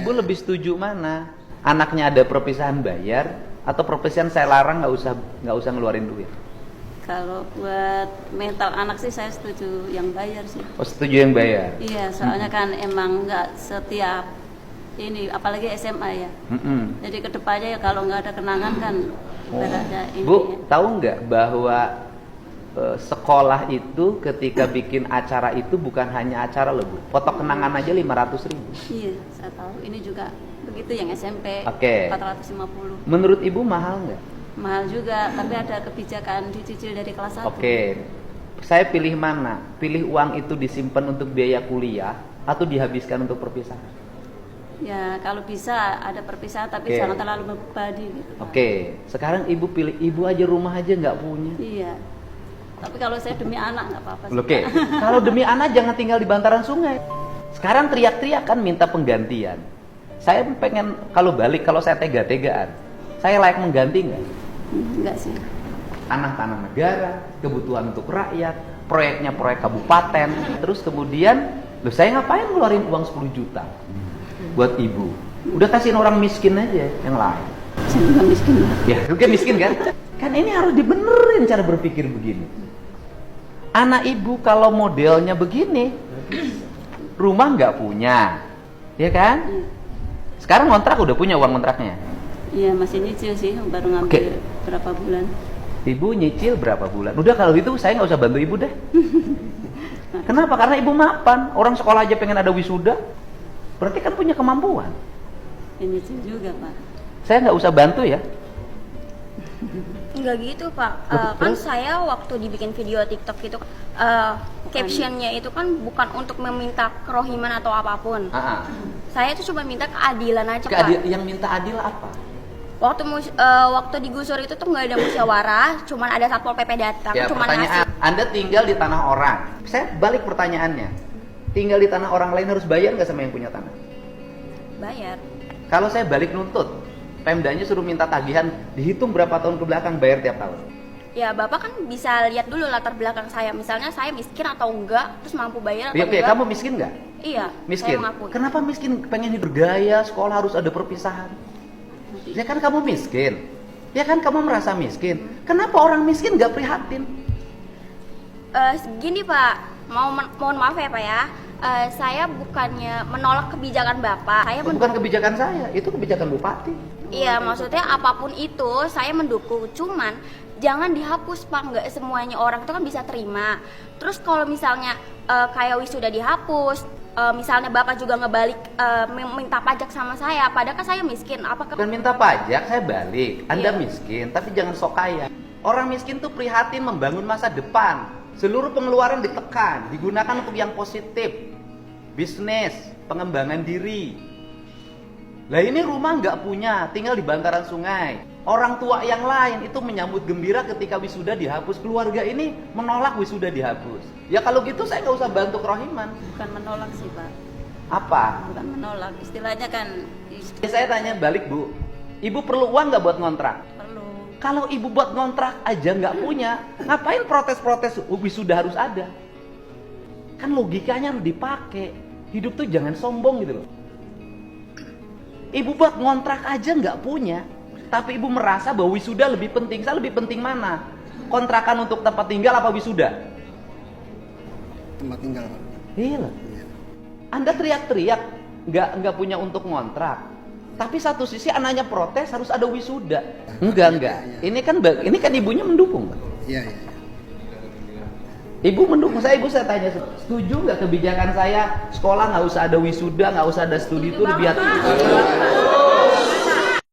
Ibu lebih setuju mana? Anaknya ada perpisahan bayar atau perpisahan saya larang nggak usah ngeluarin duit? Kalau buat mental anak sih saya setuju yang bayar sih. Oh, setuju yang bayar? Iya, soalnya kan emang nggak setiap ini, apalagi SMA ya. Jadi kedepannya ya kalau nggak ada kenangan kan berada ini. Bu, tahu nggak bahwa sekolah itu ketika bikin acara itu bukan hanya acara loh Bu, foto kenangan aja 500.000. Iya, saya tahu. Ini juga begitu yang SMP. Oke. 450. Menurut Ibu mahal nggak? Mahal juga, tapi ada kebijakan dicicil dari kelas 1. Oke. Saya pilih mana? Pilih uang itu disimpan untuk biaya kuliah atau dihabiskan untuk perpisahan? Ya, kalau bisa ada perpisahan tapi jangan terlalu membebani gitu. Oke. Sekarang Ibu pilih, Ibu aja rumah aja nggak punya. Iya. Tapi kalau saya demi anak nggak apa-apa. Oke. Kalau demi anak jangan tinggal di bantaran sungai. Sekarang teriak-teriak kan minta penggantian. Saya pengen kalau balik, kalau saya tega-tegaan, saya layak mengganti nggak? Enggak sih. Tanah-tanah negara, kebutuhan untuk rakyat, proyeknya proyek kabupaten, terus kemudian, loh saya ngapain ngeluarin uang 10 juta buat Ibu? Udah kasihin orang miskin aja yang lain. Saya juga miskin lah. Ya, juga miskin kan? Kan ini harus dibenerin cara berpikir begini. Anak Ibu kalau modelnya begini, rumah nggak punya, ya kan? Iya. Sekarang kontrak udah punya uang kontraknya. Iya, masih nyicil sih, baru ngambil berapa bulan. Ibu nyicil berapa bulan? Udah kalau gitu saya nggak usah bantu Ibu deh. Kenapa? Karena Ibu mapan. Orang sekolah aja pengen ada wisuda. Berarti kan punya kemampuan. Ya, nyicil juga Pak. Saya nggak usah bantu ya. Enggak gitu Pak, kan saya waktu dibikin video TikTok itu captionnya itu kan bukan untuk meminta kerohiman atau apapun. Saya itu cuma minta keadilan aja Pak. Yang minta adil apa? Waktu digusur itu tuh nggak ada musyawarah, cuman ada satpol PP datang, Ya, cuman pertanyaan, ngasih. Anda tinggal di tanah orang. Saya balik pertanyaannya. Tinggal di tanah orang lain harus bayar nggak sama yang punya tanah? Bayar. Kalau saya balik nuntut, Pemdanya suruh minta tagihan, dihitung berapa tahun ke belakang, bayar tiap tahun. Ya Bapak kan bisa lihat dulu latar belakang saya, misalnya saya miskin atau enggak, terus mampu bayar atau Oke, enggak. kamu miskin nggak? Iya, Miskin. saya mengakui. Kenapa miskin? Pengen hidup bergaya, sekolah harus ada perpisahan. Ya kan kamu miskin. Ya kan kamu merasa miskin. Kenapa orang miskin nggak prihatin? Gini Pak, mohon maaf ya Pak ya. Saya bukannya menolak kebijakan Bapak. Saya Bukan kebijakan saya, itu kebijakan Bupati. Iya, maksudnya apapun itu saya mendukung. Cuman jangan dihapus Pak, nggak semuanya orang itu kan bisa terima. Terus kalau misalnya kayak wisuda dihapus, misalnya Bapak juga ngebalik minta pajak sama saya, padahal kan saya miskin. Apakah Bukan minta pajak, saya balik. Anda Iya. miskin, tapi jangan sok kaya. Orang miskin tuh prihatin membangun masa depan. Seluruh pengeluaran ditekan, digunakan untuk yang positif. Bisnis, pengembangan diri. Lah ini rumah nggak punya, tinggal di bantaran sungai. Orang tua yang lain itu menyambut gembira ketika wisuda dihapus. Keluarga ini menolak wisuda dihapus. Ya kalau gitu saya nggak usah bantu kerohiman. Bukan menolak sih Pak. Apa? Bukan menolak, istilahnya kan Ya, saya tanya balik Bu, Ibu perlu uang nggak buat ngontrak? perlu. Kalau Ibu buat ngontrak aja nggak punya, ngapain protes-protes wisuda harus ada? Kan logikanya harus dipakai. Hidup tuh jangan sombong gitu loh. Ibu buat ngontrak aja nggak punya, tapi Ibu merasa bahwa wisuda lebih penting. Saya lebih penting mana? Kontrakan untuk tempat tinggal apa wisuda? Tempat tinggal. Iya. Anda teriak-teriak nggak punya untuk ngontrak, tapi satu sisi anaknya protes harus ada wisuda. Enggak. Ini kan ibunya mendukung. Iya. Ibu mendukung saya. Ibu saya tanya, setuju nggak kebijakan saya sekolah nggak usah ada wisuda, nggak usah ada studi tour biar